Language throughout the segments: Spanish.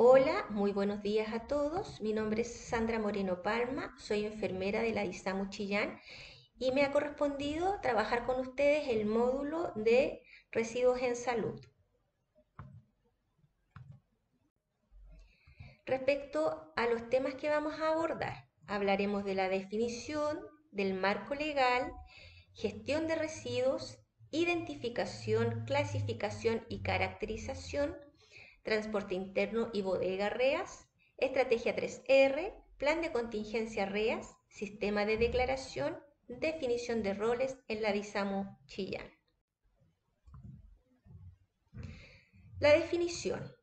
Hola, muy buenos días a todos. Mi nombre es Sandra Moreno Palma, soy enfermera de la DISAMU Chillán y me ha correspondido trabajar con ustedes el módulo de residuos en salud. Respecto a los temas que vamos a abordar, hablaremos de la definición, del marco legal, gestión de residuos, identificación, clasificación y caracterización, transporte interno y bodega REAS, estrategia 3R, plan de contingencia REAS, sistema de declaración, definición de roles en la DISAMU Chillán. La definición.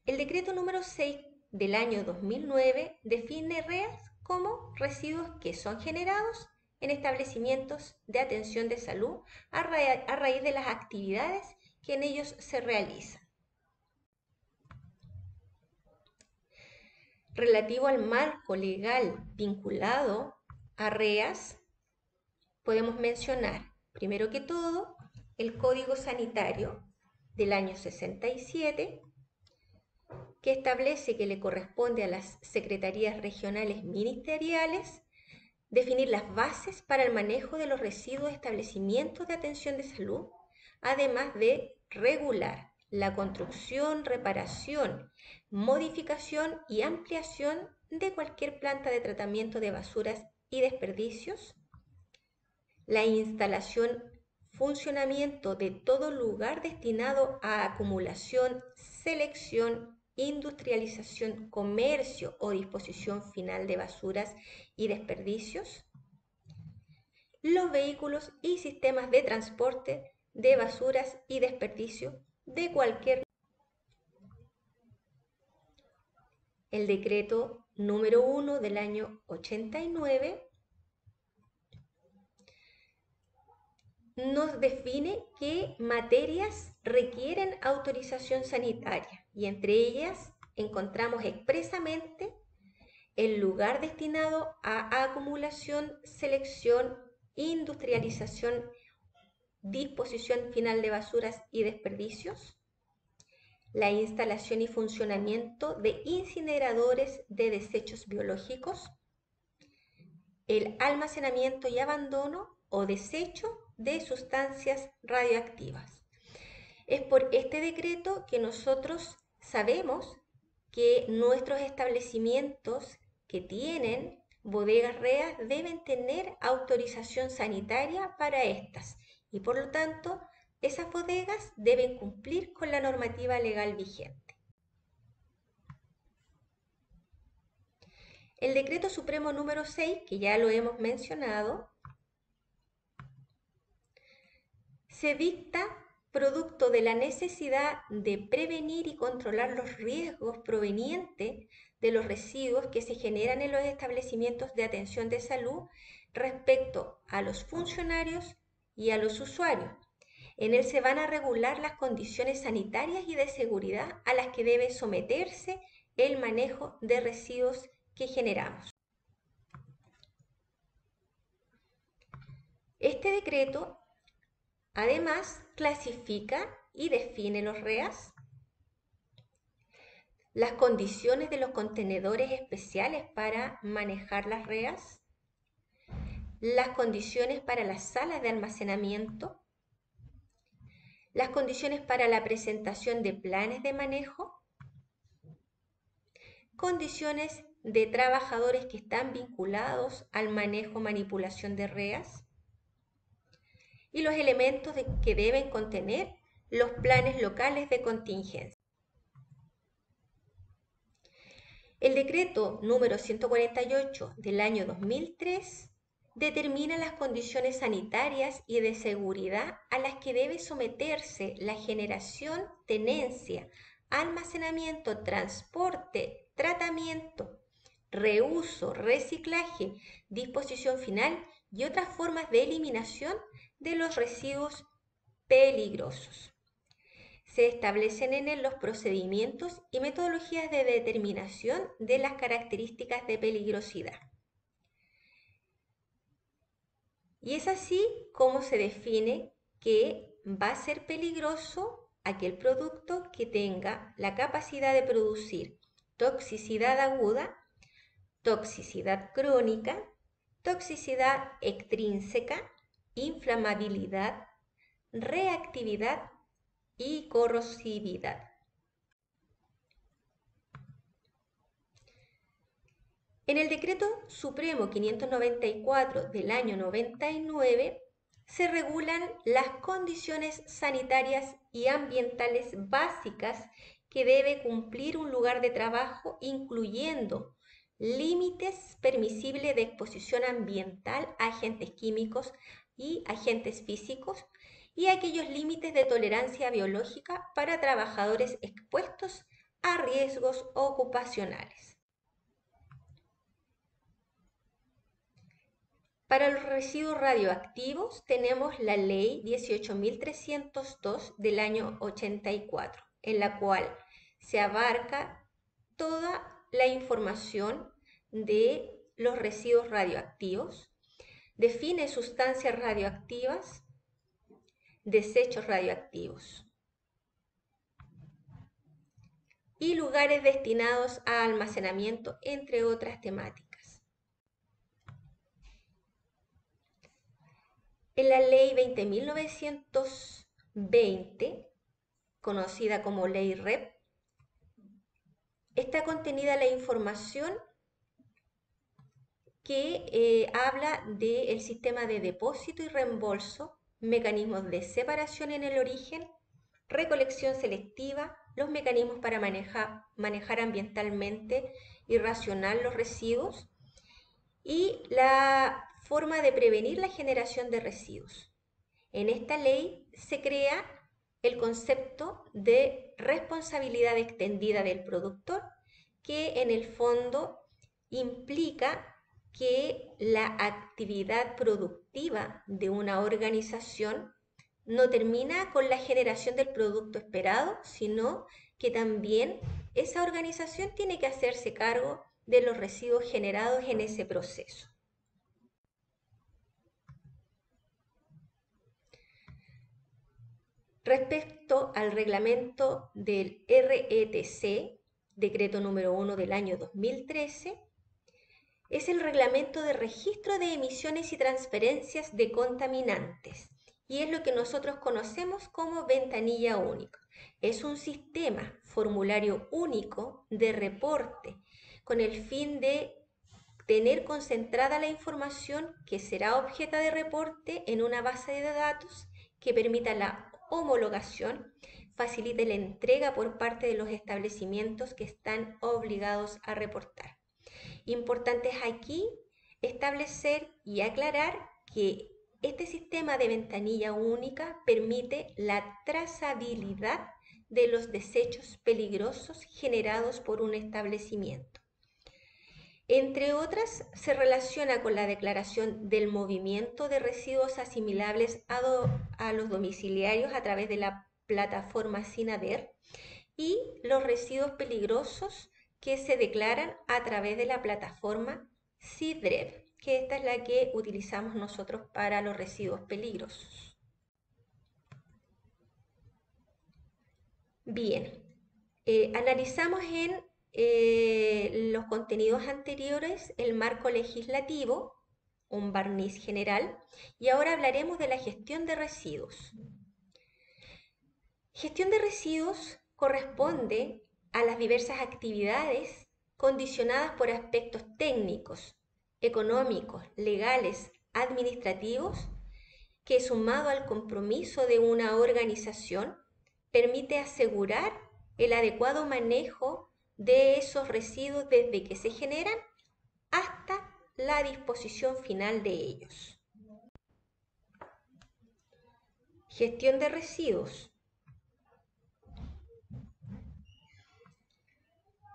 El decreto número 6 del año 2009 define REAS como residuos que son generados en establecimientos de atención de salud a raíz de las actividades que en ellos se realizan. Relativo al marco legal vinculado a REAS, podemos mencionar, primero que todo, el Código Sanitario del año 67, que establece que le corresponde a las secretarías regionales ministeriales definir las bases para el manejo de los residuos de establecimientos de atención de salud, además de regular la construcción, reparación, modificación y ampliación de cualquier planta de tratamiento de basuras y desperdicios, la instalación, funcionamiento de todo lugar destinado a acumulación, selección, industrialización, comercio o disposición final de basuras y desperdicios, los vehículos y sistemas de transporte de basuras y desperdicio de cualquier. El decreto número 1 del año 89 nos define qué materias requieren autorización sanitaria y entre ellas encontramos expresamente el lugar destinado a acumulación, selección, industrialización, disposición final de basuras y desperdicios, la instalación y funcionamiento de incineradores de desechos biológicos, el almacenamiento y abandono o desecho de sustancias radioactivas. Es por este decreto que nosotros sabemos que nuestros establecimientos que tienen bodegas REAS deben tener autorización sanitaria para estas y por lo tanto esas bodegas deben cumplir con la normativa legal vigente. El decreto supremo número 6, que ya lo hemos mencionado, se dicta producto de la necesidad de prevenir y controlar los riesgos provenientes de los residuos que se generan en los establecimientos de atención de salud respecto a los funcionarios y a los usuarios. En él se van a regular las condiciones sanitarias y de seguridad a las que debe someterse el manejo de residuos que generamos. Este decreto además clasifica y define los REAS, las condiciones de los contenedores especiales para manejar las REAS, las condiciones para las salas de almacenamiento, las condiciones para la presentación de planes de manejo, condiciones de trabajadores que están vinculados al manejo manipulación de REAS y los elementos que deben contener los planes locales de contingencia. El decreto número 148 del año 2003 determina las condiciones sanitarias y de seguridad a las que debe someterse la generación, tenencia, almacenamiento, transporte, tratamiento, reuso, reciclaje, disposición final y otras formas de eliminación de los residuos peligrosos. Se establecen en él los procedimientos y metodologías de determinación de las características de peligrosidad. Y es así como se define que va a ser peligroso aquel producto que tenga la capacidad de producir toxicidad aguda, toxicidad crónica, toxicidad extrínseca, inflamabilidad, reactividad y corrosividad. En el Decreto Supremo 594 del año 99 se regulan las condiciones sanitarias y ambientales básicas que debe cumplir un lugar de trabajo, incluyendo límites permisibles de exposición ambiental a agentes químicos y agentes físicos y aquellos límites de tolerancia biológica para trabajadores expuestos a riesgos ocupacionales. Para los residuos radioactivos tenemos la Ley 18.302 del año 84, en la cual se abarca toda la información de los residuos radioactivos, define sustancias radioactivas, desechos radioactivos y lugares destinados a almacenamiento, entre otras temáticas. En la Ley 20.920, conocida como Ley REP, está contenida la información que habla del sistema de depósito y reembolso, mecanismos de separación en el origen, recolección selectiva, los mecanismos para manejar ambientalmente y racional los residuos y la forma de prevenir la generación de residuos. En esta ley se crea el concepto de responsabilidad extendida del productor, que en el fondo implica que la actividad productiva de una organización no termina con la generación del producto esperado, sino que también esa organización tiene que hacerse cargo de los residuos generados en ese proceso. Respecto al reglamento del RETC, decreto número 1 del año 2013, es el reglamento de registro de emisiones y transferencias de contaminantes y es lo que nosotros conocemos como ventanilla única. Es un sistema formulario único de reporte con el fin de tener concentrada la información que será objeto de reporte en una base de datos que permita la homologación, facilite la entrega por parte de los establecimientos que están obligados a reportar. Importante es aquí establecer y aclarar que este sistema de ventanilla única permite la trazabilidad de los desechos peligrosos generados por un establecimiento. Entre otras, se relaciona con la declaración del movimiento de residuos asimilables a los domiciliarios a través de la plataforma SINADER y los residuos peligrosos que se declaran a través de la plataforma SIDREV, que esta es la que utilizamos nosotros para los residuos peligrosos. Bien, analizamos en los contenidos anteriores el marco legislativo, un barniz general, y ahora hablaremos de la gestión de residuos. Gestión de residuos corresponde a las diversas actividades condicionadas por aspectos técnicos, económicos, legales, administrativos, que sumado al compromiso de una organización permite asegurar el adecuado manejo de esos residuos desde que se generan hasta la disposición final de ellos. Gestión de residuos.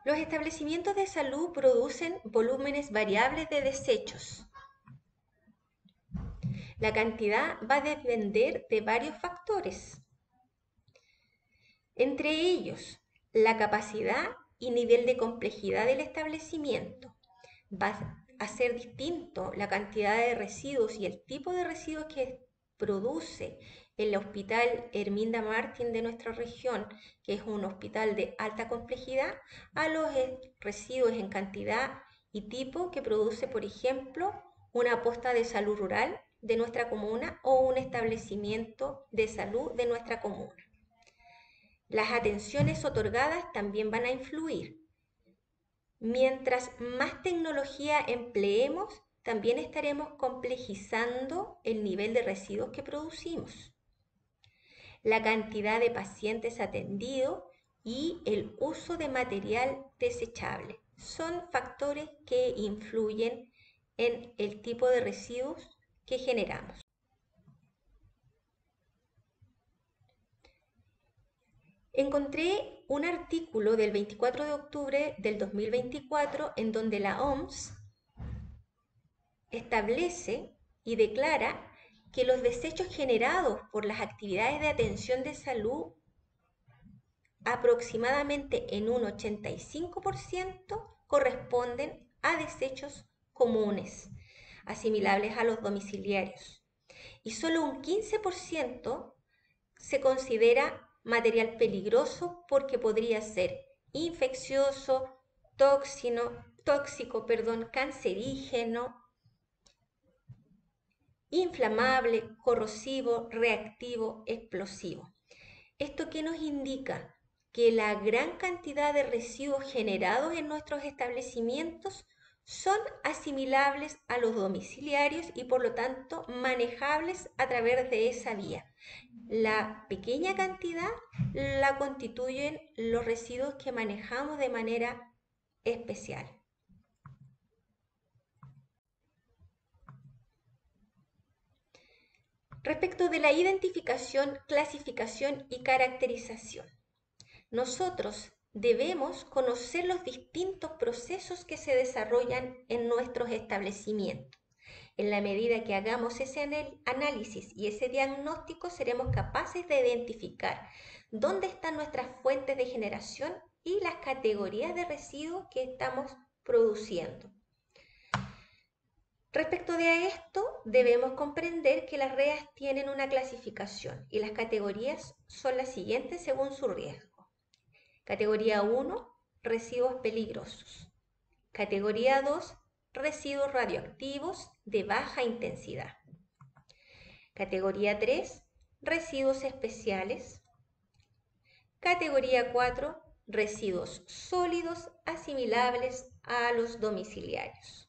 Los establecimientos de salud producen volúmenes variables de desechos. La cantidad va a depender de varios factores, entre ellos la capacidad y nivel de complejidad del establecimiento. Va a ser distinto la cantidad de residuos y el tipo de residuos que produce el Hospital Herminda Martín de nuestra región, que es un hospital de alta complejidad, a los residuos en cantidad y tipo que produce, por ejemplo, una posta de salud rural de nuestra comuna o un establecimiento de salud de nuestra comuna. Las atenciones otorgadas también van a influir. Mientras más tecnología empleemos, también estaremos complejizando el nivel de residuos que producimos, la cantidad de pacientes atendidos y el uso de material desechable. Son factores que influyen en el tipo de residuos que generamos. Encontré un artículo del 24 de octubre del 2024 en donde la OMS establece y declara que los desechos generados por las actividades de atención de salud aproximadamente en un 85% corresponden a desechos comunes, asimilables a los domiciliarios, y solo un 15% se considera material peligroso porque podría ser infeccioso, tóxico, cancerígeno, inflamable, corrosivo, reactivo, explosivo. ¿Esto qué nos indica? Que la gran cantidad de residuos generados en nuestros establecimientos son asimilables a los domiciliarios y por lo tanto manejables a través de esa vía. La pequeña cantidad la constituyen los residuos que manejamos de manera especial. Respecto de la identificación, clasificación y caracterización, nosotros debemos conocer los distintos procesos que se desarrollan en nuestros establecimientos. En la medida que hagamos ese análisis y ese diagnóstico, seremos capaces de identificar dónde están nuestras fuentes de generación y las categorías de residuos que estamos produciendo. Respecto de esto, debemos comprender que las REAs tienen una clasificación y las categorías son las siguientes según su riesgo. Categoría 1, residuos peligrosos. Categoría 2, residuos radioactivos de baja intensidad. Categoría 3, residuos especiales. Categoría 4, residuos sólidos asimilables a los domiciliarios.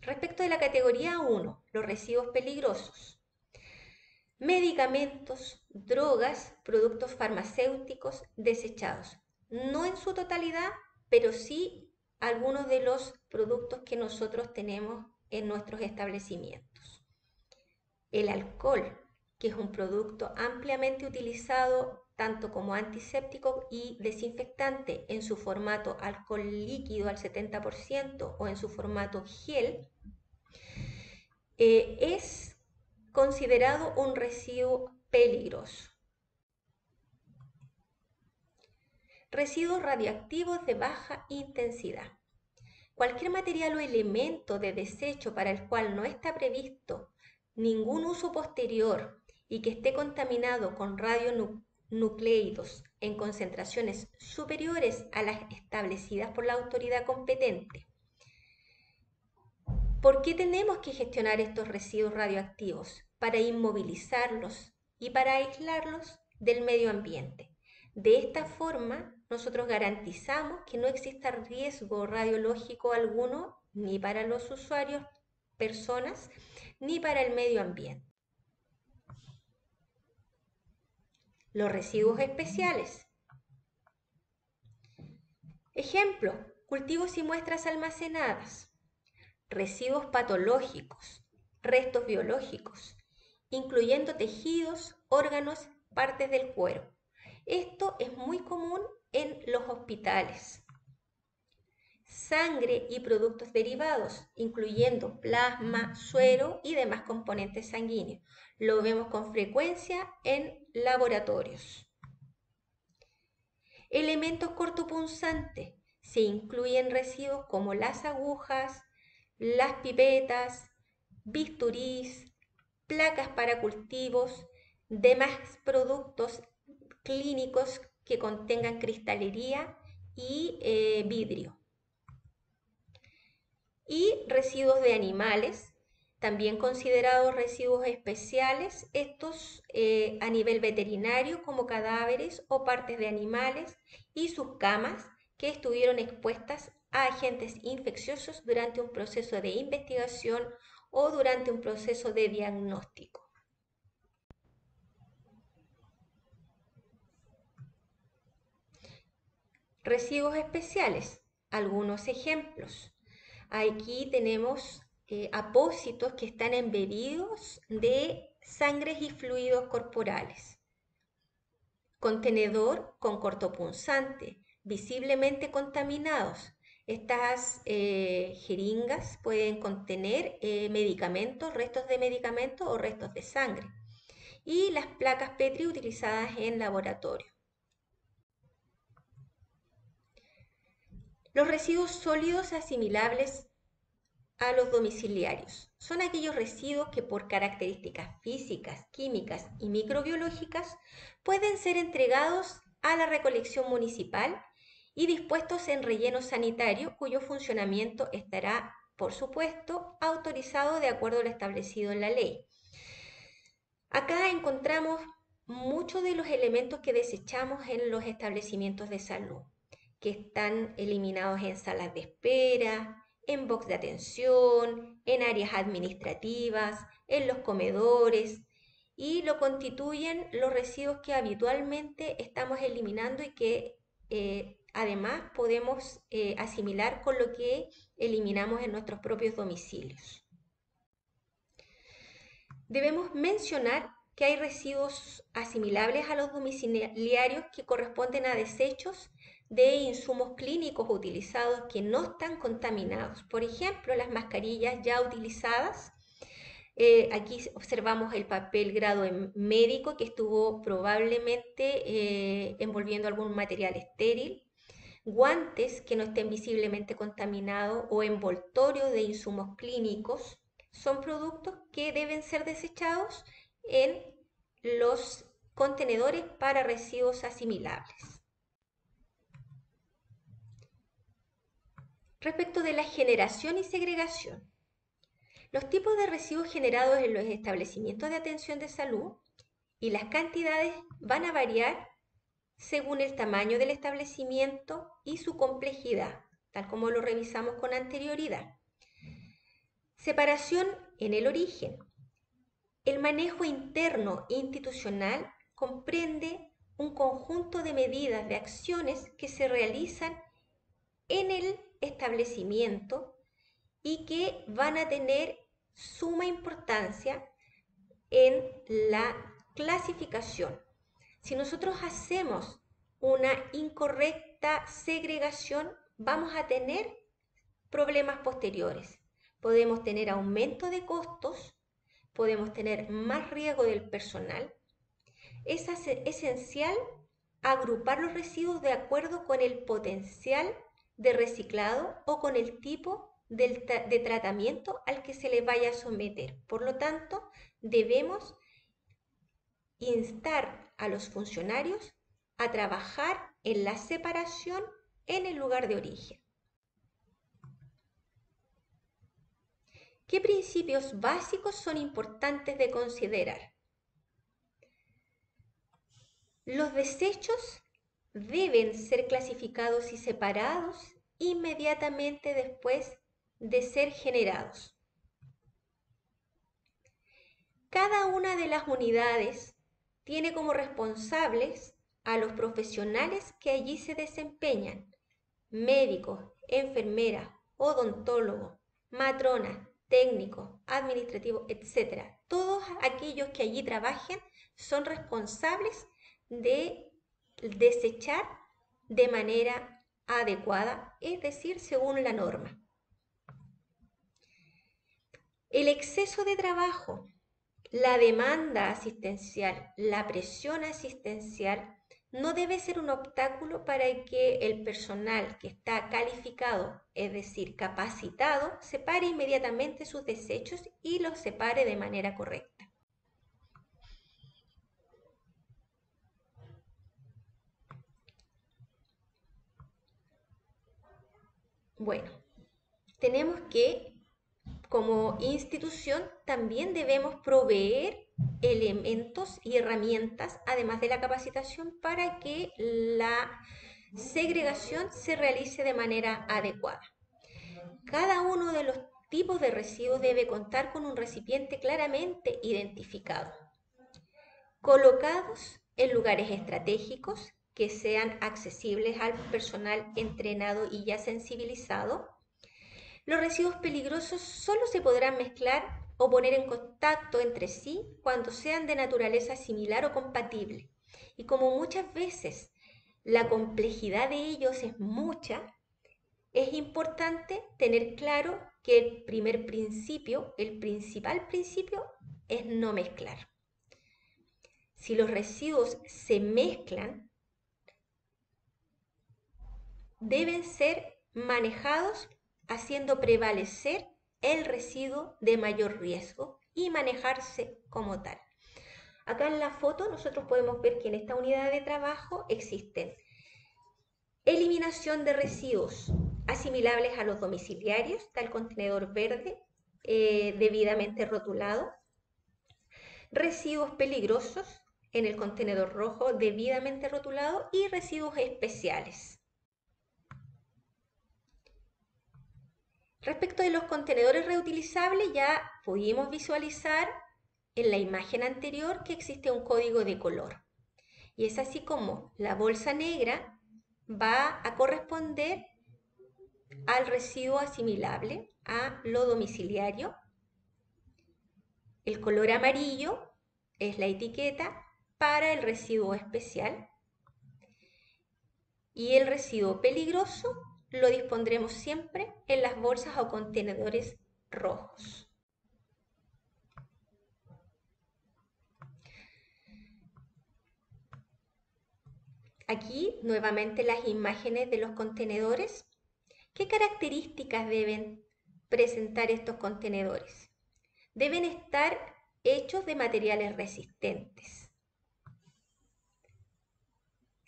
Respecto de la categoría 1, los residuos peligrosos. Medicamentos, drogas, productos farmacéuticos desechados. No en su totalidad, pero sí algunos de los productos que nosotros tenemos en nuestros establecimientos. El alcohol, que es un producto ampliamente utilizado tanto como antiséptico y desinfectante en su formato alcohol líquido al 70% o en su formato gel, es considerado un residuo peligroso. Residuos radioactivos de baja intensidad. Cualquier material o elemento de desecho para el cual no está previsto ningún uso posterior y que esté contaminado con radionucleidos en concentraciones superiores a las establecidas por la autoridad competente. ¿Por qué tenemos que gestionar estos residuos radioactivos? Para inmovilizarlos y para aislarlos del medio ambiente. De esta forma, nosotros garantizamos que no exista riesgo radiológico alguno ni para los usuarios, personas, ni para el medio ambiente. Los residuos especiales. Ejemplo, cultivos y muestras almacenadas. Residuos patológicos, restos biológicos, incluyendo tejidos, órganos, partes del cuerpo. Esto es muy común en los hospitales. Sangre y productos derivados, incluyendo plasma, suero y demás componentes sanguíneos. Lo vemos con frecuencia en laboratorios. Elementos cortopunzantes. Se incluyen residuos como las agujas, las pipetas, bisturís, placas para cultivos, demás productos clínicos que contengan cristalería y vidrio. Y residuos de animales, también considerados residuos especiales, estos a nivel veterinario como cadáveres o partes de animales y sus camas que estuvieron expuestas a agentes infecciosos durante un proceso de investigación o durante un proceso de diagnóstico. Residuos especiales, algunos ejemplos. Aquí tenemos apósitos que están embebidos de sangres y fluidos corporales. Contenedor con cortopunzante, visiblemente contaminados. Estas jeringas pueden contener medicamentos, restos de medicamentos o restos de sangre. Y las placas Petri utilizadas en laboratorio. Los residuos sólidos asimilables a los domiciliarios son aquellos residuos que por características físicas, químicas y microbiológicas pueden ser entregados a la recolección municipal y dispuestos en relleno sanitario cuyo funcionamiento estará, por supuesto, autorizado de acuerdo a lo establecido en la ley. Acá encontramos muchos de los elementos que desechamos en los establecimientos de salud, que están eliminados en salas de espera, en box de atención, en áreas administrativas, en los comedores, y lo constituyen los residuos que habitualmente estamos eliminando y que además podemos asimilar con lo que eliminamos en nuestros propios domicilios. Debemos mencionar que hay residuos asimilables a los domiciliarios que corresponden a desechos de insumos clínicos utilizados que no están contaminados. Por ejemplo, las mascarillas ya utilizadas. Aquí observamos el papel grado médico que estuvo probablemente envolviendo algún material estéril, guantes que no estén visiblemente contaminados o envoltorio de insumos clínicos. Son productos que deben ser desechados en los contenedores para residuos asimilables. Respecto de la generación y segregación, los tipos de residuos generados en los establecimientos de atención de salud y las cantidades van a variar según el tamaño del establecimiento y su complejidad, tal como lo revisamos con anterioridad. Separación en el origen. El manejo interno institucional comprende un conjunto de medidas, de acciones que se realizan en el establecimiento y que van a tener suma importancia en la clasificación. Si nosotros hacemos una incorrecta segregación, vamos a tener problemas posteriores. Podemos tener aumento de costos, podemos tener más riesgo del personal. Es esencial agrupar los residuos de acuerdo con el potencial de reciclado o con el tipo de tratamiento al que se les vaya a someter. Por lo tanto, debemos instar a los funcionarios a trabajar en la separación en el lugar de origen. ¿Qué principios básicos son importantes de considerar? Los desechos deben ser clasificados y separados inmediatamente después de ser generados. Cada una de las unidades tiene como responsables a los profesionales que allí se desempeñan: médicos, enfermeras, odontólogos, matronas, técnicos, administrativos, etc. Todos aquellos que allí trabajen son responsables de desechar de manera adecuada, es decir, según la norma. El exceso de trabajo, la demanda asistencial, la presión asistencial no debe ser un obstáculo para que el personal que está calificado, es decir, capacitado, separe inmediatamente sus desechos y los separe de manera correcta. Bueno, tenemos que, como institución, también debemos proveer elementos y herramientas, además de la capacitación, para que la segregación se realice de manera adecuada. Cada uno de los tipos de residuos debe contar con un recipiente claramente identificado, colocados en lugares estratégicos que sean accesibles al personal entrenado y ya sensibilizado. Los residuos peligrosos solo se podrán mezclar o poner en contacto entre sí cuando sean de naturaleza similar o compatible. Y como muchas veces la complejidad de ellos es mucha, es importante tener claro que el primer principio, el principal principio, es no mezclar. Si los residuos se mezclan, deben ser manejados haciendo prevalecer el residuo de mayor riesgo y manejarse como tal. Acá en la foto nosotros podemos ver que en esta unidad de trabajo existen eliminación de residuos asimilables a los domiciliarios, está el contenedor verde debidamente rotulado, residuos peligrosos en el contenedor rojo debidamente rotulado y residuos especiales. Respecto de los contenedores reutilizables, ya pudimos visualizar en la imagen anterior que existe un código de color. Y es así como la bolsa negra va a corresponder al residuo asimilable, a lo domiciliario. El color amarillo es la etiqueta para el residuo especial. Y el residuo peligroso lo dispondremos siempre en las bolsas o contenedores rojos. Aquí nuevamente las imágenes de los contenedores. ¿Qué características deben presentar estos contenedores? Deben estar hechos de materiales resistentes,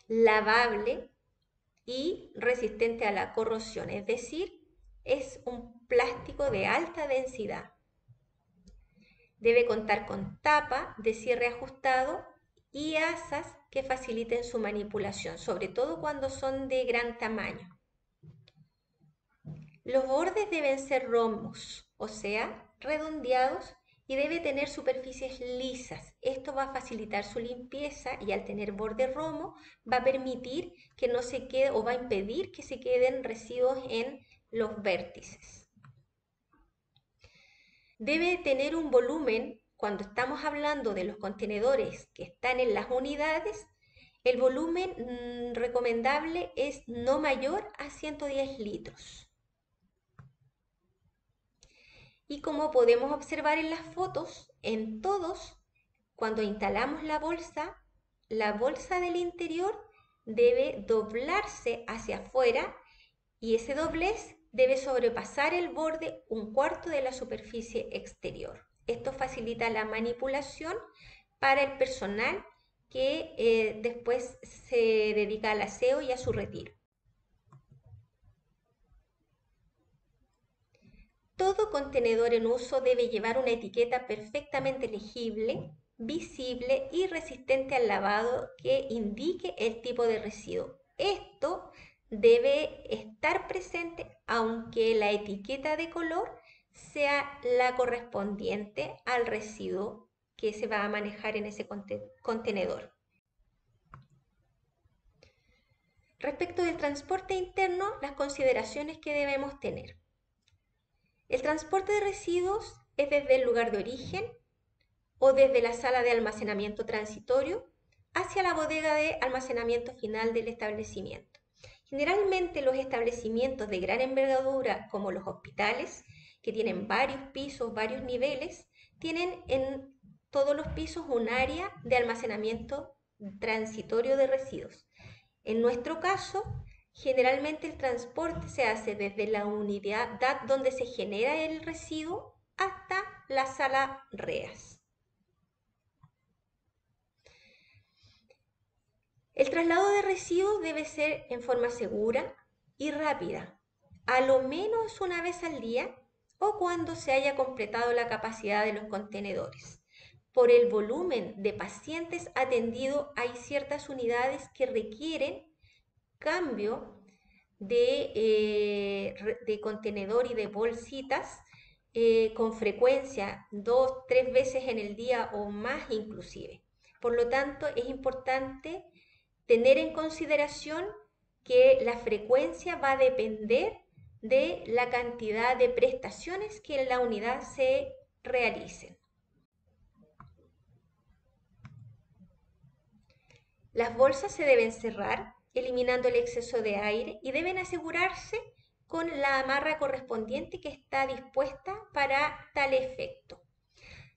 lavable y resistente a la corrosión, es decir, es un plástico de alta densidad. Debe contar con tapa de cierre ajustado y asas que faciliten su manipulación, sobre todo cuando son de gran tamaño. Los bordes deben ser rombos, o sea, redondeados, y debe tener superficies lisas. Esto va a facilitar su limpieza y al tener borde romo va a permitir que no se quede o va a impedir que se queden residuos en los vértices. Debe tener un volumen, cuando estamos hablando de los contenedores que están en las unidades, el volumen recomendable es no mayor a 110 litros. Y como podemos observar en las fotos, en todos, cuando instalamos la bolsa del interior debe doblarse hacia afuera y ese doblez debe sobrepasar el borde un cuarto de la superficie exterior. Esto facilita la manipulación para el personal que después se dedica al aseo y a su retiro. Todo contenedor en uso debe llevar una etiqueta perfectamente legible, visible y resistente al lavado que indique el tipo de residuo. Esto debe estar presente aunque la etiqueta de color sea la correspondiente al residuo que se va a manejar en ese contenedor. Respecto del transporte interno, las consideraciones que debemos tener. El transporte de residuos es desde el lugar de origen o desde la sala de almacenamiento transitorio hacia la bodega de almacenamiento final del establecimiento. Generalmente los establecimientos de gran envergadura, como los hospitales, que tienen varios pisos, varios niveles, tienen en todos los pisos un área de almacenamiento transitorio de residuos. En nuestro caso, generalmente el transporte se hace desde la unidad donde se genera el residuo hasta la sala REAS. El traslado de residuos debe ser en forma segura y rápida, a lo menos una vez al día o cuando se haya completado la capacidad de los contenedores. Por el volumen de pacientes atendidos, hay ciertas unidades que requieren cambio de contenedor y de bolsitas con frecuencia, 2, 3 veces en el día o más inclusive. Por lo tanto, es importante tener en consideración que la frecuencia va a depender de la cantidad de prestaciones que en la unidad se realicen. Las bolsas se deben cerrar, eliminando el exceso de aire, y deben asegurarse con la amarra correspondiente que está dispuesta para tal efecto.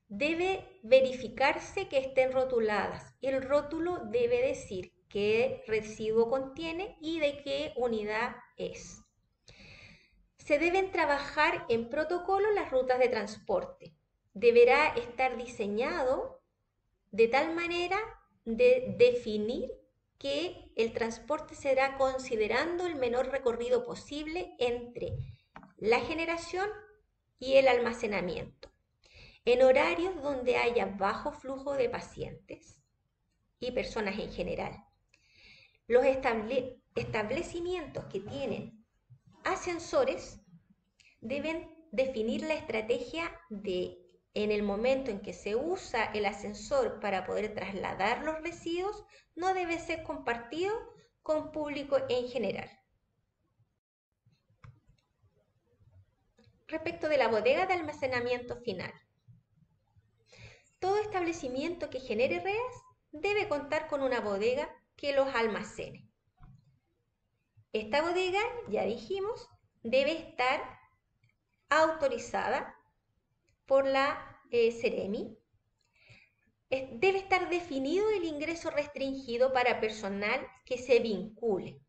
Debe verificarse que estén rotuladas. El rótulo debe decir qué residuo contiene y de qué unidad es. Se deben trabajar en protocolo las rutas de transporte. Deberá estar diseñado de tal manera de definir que el transporte será considerando el menor recorrido posible entre la generación y el almacenamiento, en horarios donde haya bajo flujo de pacientes y personas en general. Los establecimientos que tienen ascensores deben definir la estrategia de, en el momento en que se usa el ascensor para poder trasladar los residuos, no debe ser compartido con público en general. Respecto de la bodega de almacenamiento final, todo establecimiento que genere REAS debe contar con una bodega que los almacene. Esta bodega, ya dijimos, debe estar autorizada por la Ceremi. Debe estar definido el ingreso restringido para personal que se vincule.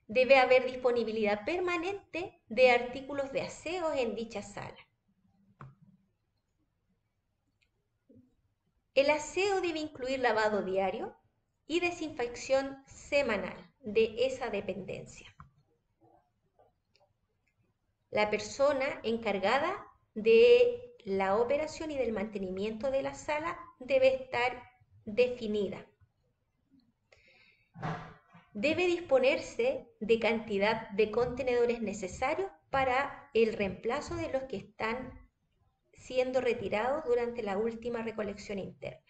Debe haber disponibilidad permanente de artículos de aseo en dicha sala. El aseo debe incluir lavado diario y desinfección semanal de esa dependencia. La persona encargada de la operación y del mantenimiento de la sala debe estar definida. Debe disponerse de cantidad de contenedores necesarios para el reemplazo de los que están siendo retirados durante la última recolección interna.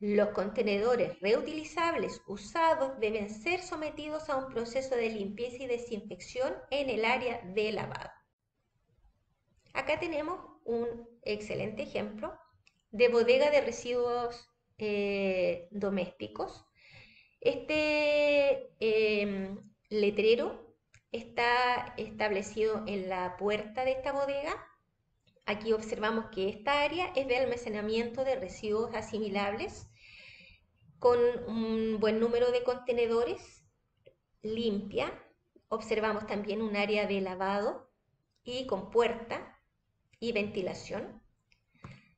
Los contenedores reutilizables usados deben ser sometidos a un proceso de limpieza y desinfección en el área de lavado. Acá tenemos un excelente ejemplo de bodega de residuos domésticos. Este letrero está establecido en la puerta de esta bodega. Aquí observamos que esta área es de almacenamiento de residuos asimilables con un buen número de contenedores, limpia. Observamos también un área de lavado y con puerta y ventilación.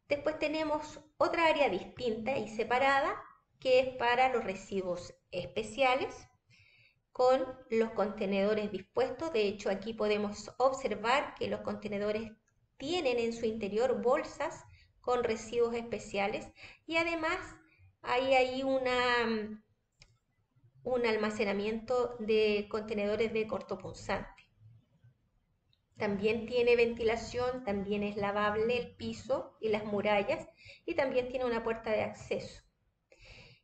Después tenemos otra área distinta y separada que es para los residuos especiales con los contenedores dispuestos. De hecho, aquí podemos observar que los contenedores tienen en su interior bolsas con residuos especiales y además hay ahí un almacenamiento de contenedores de cortopunzante. También tiene ventilación, también es lavable el piso y las murallas y también tiene una puerta de acceso.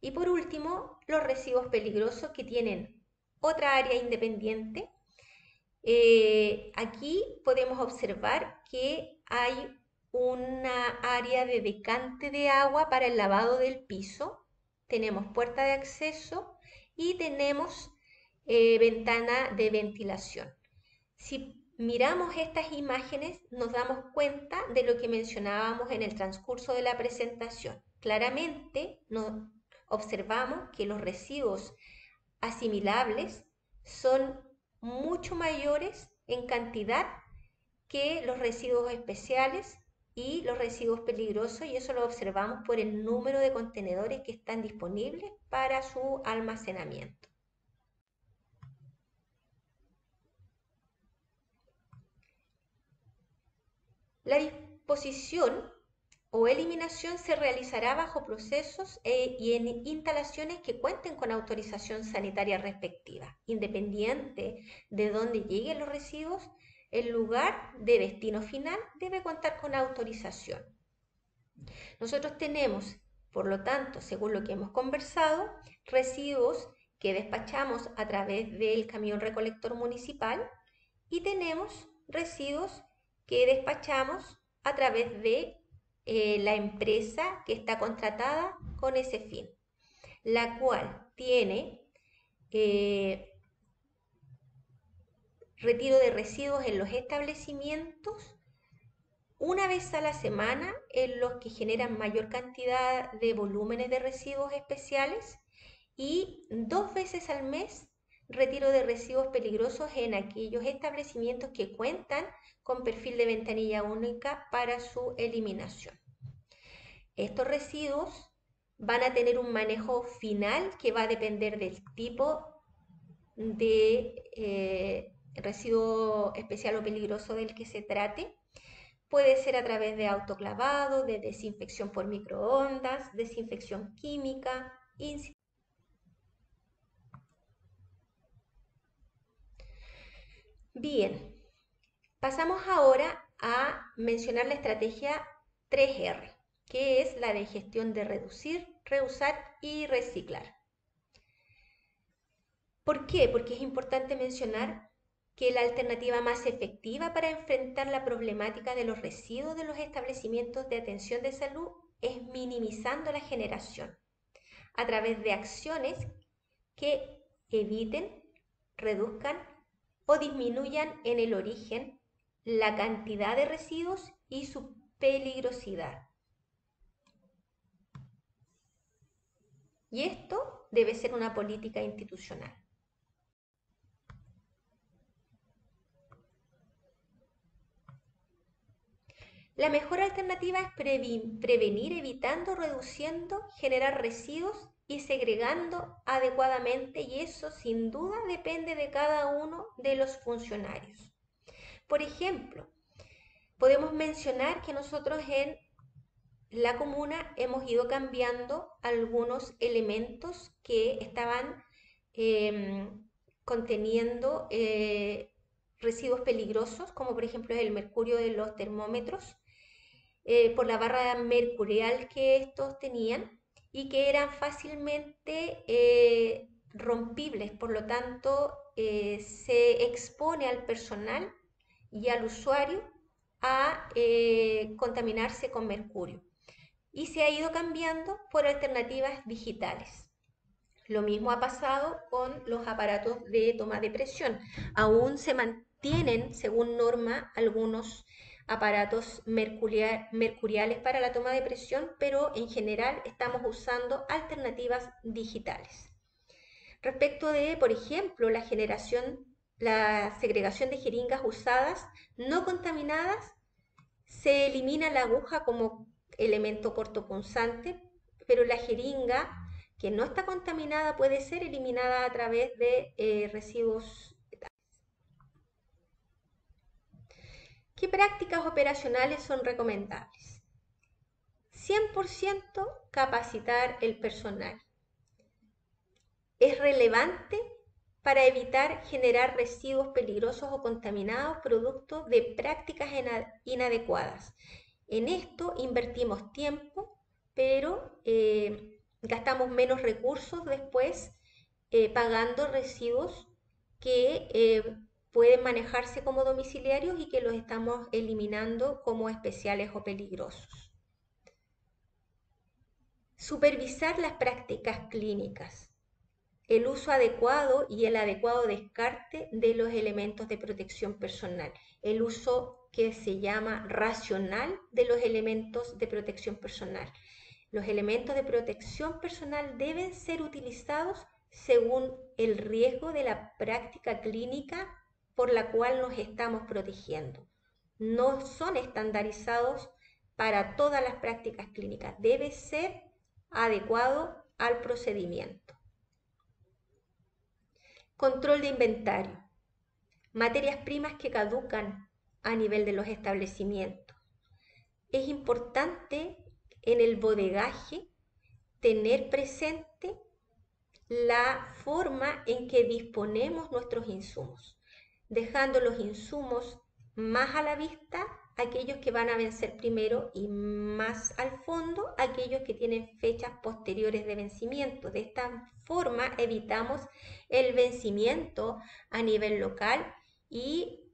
Y por último, los residuos peligrosos que tienen otra área independiente. Aquí podemos observar que hay una área de decante de agua para el lavado del piso. Tenemos puerta de acceso y tenemos ventana de ventilación. Si miramos estas imágenes, nos damos cuenta de lo que mencionábamos en el transcurso de la presentación. Claramente observamos que los residuos asimilables son mucho mayores en cantidad que los residuos especiales y los residuos peligrosos, y eso lo observamos por el número de contenedores que están disponibles para su almacenamiento. La disposición o eliminación se realizará bajo procesos y en instalaciones que cuenten con autorización sanitaria respectiva. Independiente de dónde lleguen los residuos, el lugar de destino final debe contar con autorización. Nosotros tenemos, por lo tanto, según lo que hemos conversado, residuos que despachamos a través del camión recolector municipal y tenemos residuos que despachamos a través de la empresa que está contratada con ese fin, la cual tiene retiro de residuos en los establecimientos una vez a la semana en los que generan mayor cantidad de volúmenes de residuos especiales y 2 veces al mes retiro de residuos peligrosos en aquellos establecimientos que cuentan con perfil de ventanilla única para su eliminación. Estos residuos van a tener un manejo final que va a depender del tipo de residuo especial o peligroso del que se trate. Puede ser a través de autoclavado, de desinfección por microondas, desinfección química. Bien, pasamos ahora a mencionar la estrategia 3R, que es la de gestión de reducir, reusar y reciclar. ¿Por qué? Porque es importante mencionar que la alternativa más efectiva para enfrentar la problemática de los residuos de los establecimientos de atención de salud es minimizando la generación a través de acciones que eviten, reduzcan o disminuyan en el origen la cantidad de residuos y su peligrosidad. Y esto debe ser una política institucional. La mejor alternativa es prevenir evitando, reduciendo, generar residuos y segregando adecuadamente, y eso sin duda depende de cada uno de los funcionarios. Por ejemplo, podemos mencionar que nosotros en la comuna hemos ido cambiando algunos elementos que estaban conteniendo residuos peligrosos, como por ejemplo el mercurio de los termómetros, por la barra mercurial que estos tenían y que eran fácilmente rompibles, por lo tanto se expone al personal y al usuario a contaminarse con mercurio. Y se ha ido cambiando por alternativas digitales. Lo mismo ha pasado con los aparatos de toma de presión. Aún se mantienen, según norma, algunos aparatos mercuriales para la toma de presión, pero en general estamos usando alternativas digitales. Respecto de, por ejemplo, la segregación de jeringas usadas no contaminadas, se elimina la aguja como elemento cortopunzante, pero la jeringa que no está contaminada puede ser eliminada a través de residuos. ¿Qué prácticas operacionales son recomendables? 100% capacitar el personal. Es relevante para evitar generar residuos peligrosos o contaminados producto de prácticas inadecuadas. En esto invertimos tiempo, pero gastamos menos recursos después pagando residuos que pueden manejarse como domiciliarios y que los estamos eliminando como especiales o peligrosos. Supervisar las prácticas clínicas. El uso adecuado y el adecuado descarte de los elementos de protección personal. El uso que se llama racional de los elementos de protección personal. Los elementos de protección personal deben ser utilizados según el riesgo de la práctica clínica por la cual nos estamos protegiendo. No son estandarizados para todas las prácticas clínicas. Debe ser adecuado al procedimiento. Control de inventario. Materias primas que caducan a nivel de los establecimientos. es importante en el bodegaje tener presente la forma en que disponemos nuestros insumos, dejando los insumos más a la vista, aquellos que van a vencer primero, y más al fondo aquellos que tienen fechas posteriores de vencimiento. De esta forma evitamos el vencimiento a nivel local y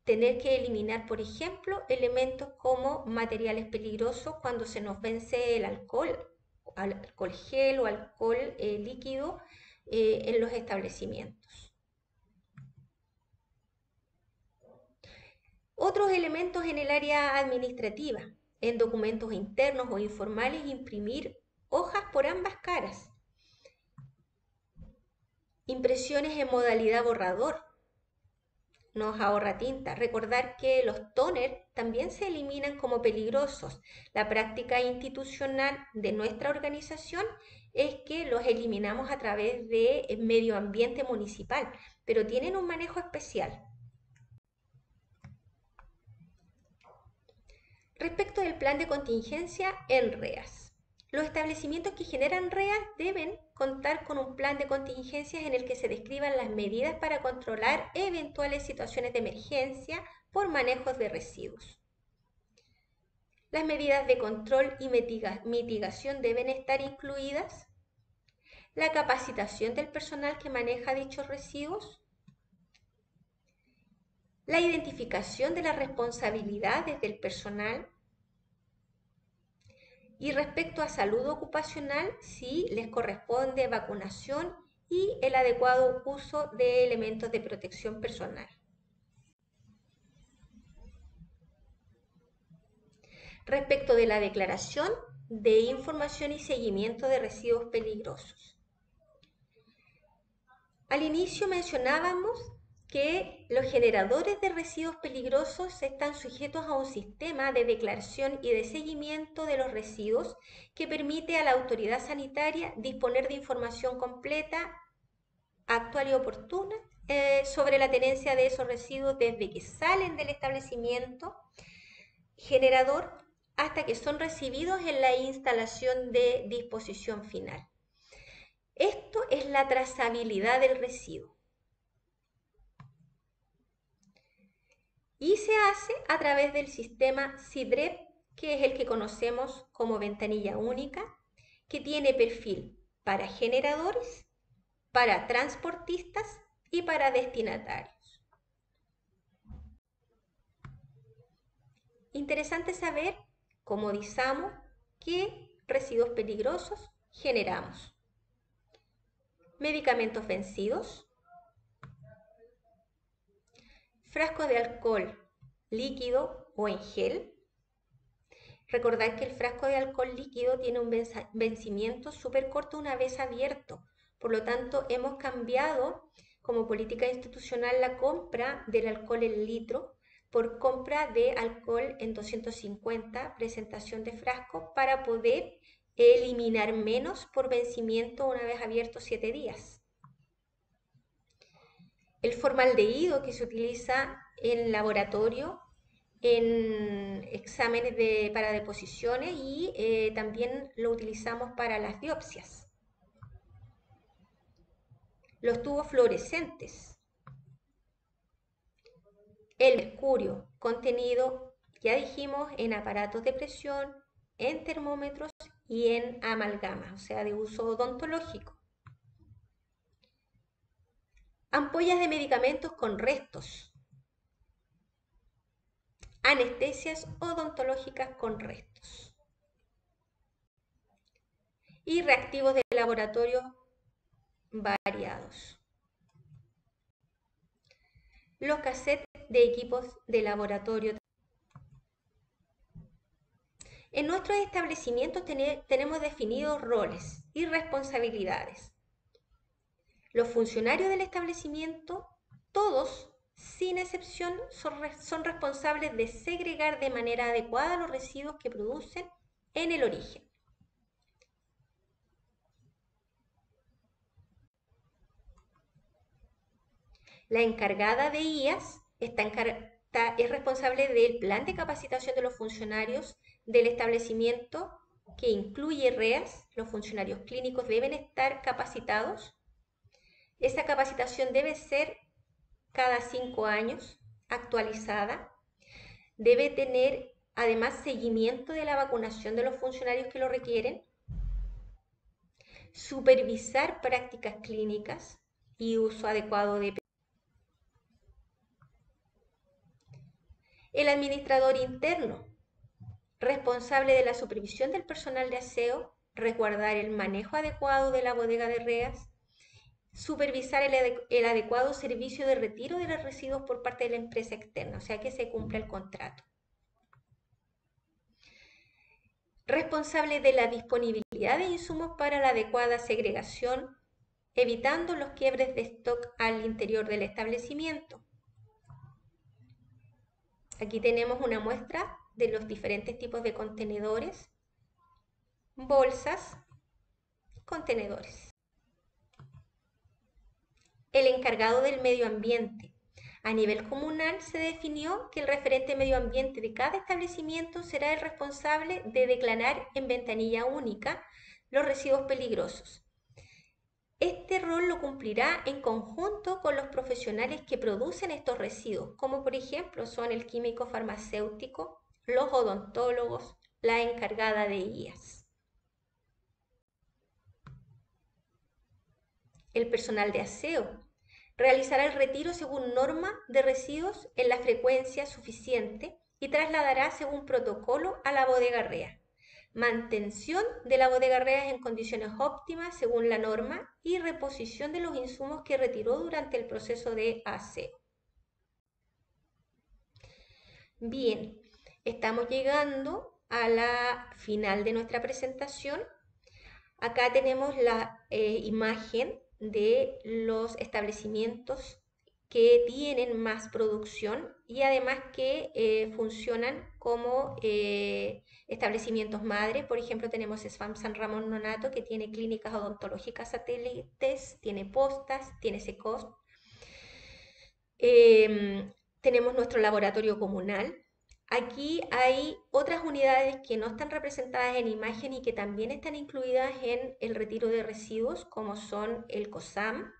tener que eliminar, por ejemplo, elementos como materiales peligrosos cuando se nos vence el alcohol gel o alcohol líquido en los establecimientos. Otros elementos en el área administrativa, en documentos internos o informales, imprimir hojas por ambas caras. Impresiones en modalidad borrador, nos ahorra tinta. Recordar que los toners también se eliminan como peligrosos. La práctica institucional de nuestra organización es que los eliminamos a través de medio ambiente municipal, pero tienen un manejo especial. Respecto del plan de contingencia en REAS. Los establecimientos que generan REAS deben contar con un plan de contingencias en el que se describan las medidas para controlar eventuales situaciones de emergencia por manejos de residuos. Las medidas de control y mitigación deben estar incluidas. La capacitación del personal que maneja dichos residuos. La identificación de las responsabilidades del personal. Y respecto a salud ocupacional, si les corresponde vacunación y el adecuado uso de elementos de protección personal. Respecto de la declaración de información y seguimiento de residuos peligrosos. Al inicio mencionábamos que los generadores de residuos peligrosos están sujetos a un sistema de declaración y de seguimiento de los residuos que permite a la autoridad sanitaria disponer de información completa, actual y oportuna sobre la tenencia de esos residuos desde que salen del establecimiento generador hasta que son recibidos en la instalación de disposición final. Esto es la trazabilidad del residuo. Y se hace a través del sistema SIDREP, que es el que conocemos como ventanilla única, que tiene perfil para generadores, para transportistas y para destinatarios. Interesante saber, como DISAMO, qué residuos peligrosos generamos. Medicamentos vencidos, frascos de alcohol líquido o en gel. Recordad que el frasco de alcohol líquido tiene un vencimiento súper corto una vez abierto. Por lo tanto, hemos cambiado como política institucional la compra del alcohol en litro por compra de alcohol en 250, presentación de frasco, para poder eliminar menos por vencimiento una vez abierto 7 días. El formaldehído que se utiliza en laboratorio en exámenes para deposiciones y también lo utilizamos para las biopsias. Los tubos fluorescentes. El mercurio contenido, ya dijimos, en aparatos de presión, en termómetros y en amalgamas, o sea, de uso odontológico. Ampollas de medicamentos con restos. Anestesias odontológicas con restos. Y reactivos de laboratorio variados. Los cassettes de equipos de laboratorio. En nuestros establecimientos tenemos definidos roles y responsabilidades. Los funcionarios del establecimiento, todos, sin excepción, son responsables de segregar de manera adecuada los residuos que producen en el origen. La encargada de IAS está es responsable del plan de capacitación de los funcionarios del establecimiento, que incluye REAS. Los funcionarios clínicos deben estar capacitados. Esa capacitación debe ser cada 5 años, actualizada. Debe tener además seguimiento de la vacunación de los funcionarios que lo requieren, supervisar prácticas clínicas y uso adecuado de... El administrador interno, responsable de la supervisión del personal de aseo, resguardar el manejo adecuado de la bodega de REAS, supervisar el adecuado servicio de retiro de los residuos por parte de la empresa externa, o sea que se cumpla el contrato. Responsable de la disponibilidad de insumos para la adecuada segregación, evitando los quiebres de stock al interior del establecimiento. Aquí tenemos una muestra de los diferentes tipos de contenedores, bolsas, contenedores. El encargado del medio ambiente. A nivel comunal se definió que el referente medio ambiente de cada establecimiento será el responsable de declarar en ventanilla única los residuos peligrosos. Este rol lo cumplirá en conjunto con los profesionales que producen estos residuos, como por ejemplo son el químico farmacéutico, los odontólogos, la encargada de guías. El personal de aseo realizará el retiro según norma de residuos en la frecuencia suficiente y trasladará según protocolo a la bodega REA. Mantención de la bodega REA en condiciones óptimas según la norma y reposición de los insumos que retiró durante el proceso de aseo. Bien, estamos llegando a la final de nuestra presentación. Acá tenemos la imagen de los establecimientos que tienen más producción y además que funcionan como establecimientos madre. Por ejemplo, tenemos SFAM San Ramón Nonato, que tiene clínicas odontológicas satélites, tiene postas, tiene SECOST. Tenemos nuestro laboratorio comunal. Aquí hay otras unidades que no están representadas en imagen y que también están incluidas en el retiro de residuos, como son el COSAM,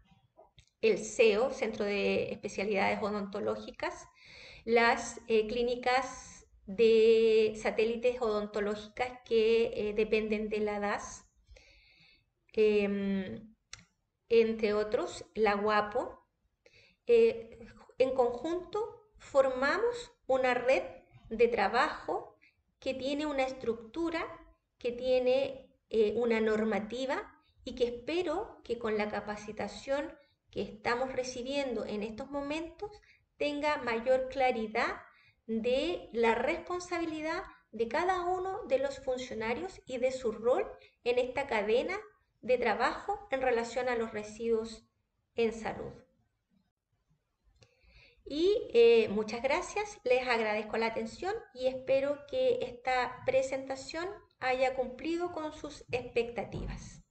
el CEO, Centro de Especialidades Odontológicas, las clínicas de satélites odontológicas que dependen de la DAS, entre otros, la GUAPO. En conjunto formamos una red de trabajo que tiene una estructura, que tiene una normativa y que espero que con la capacitación que estamos recibiendo en estos momentos tenga mayor claridad de la responsabilidad de cada uno de los funcionarios y de su rol en esta cadena de trabajo en relación a los residuos en salud. Y muchas gracias, les agradezco la atención y espero que esta presentación haya cumplido con sus expectativas.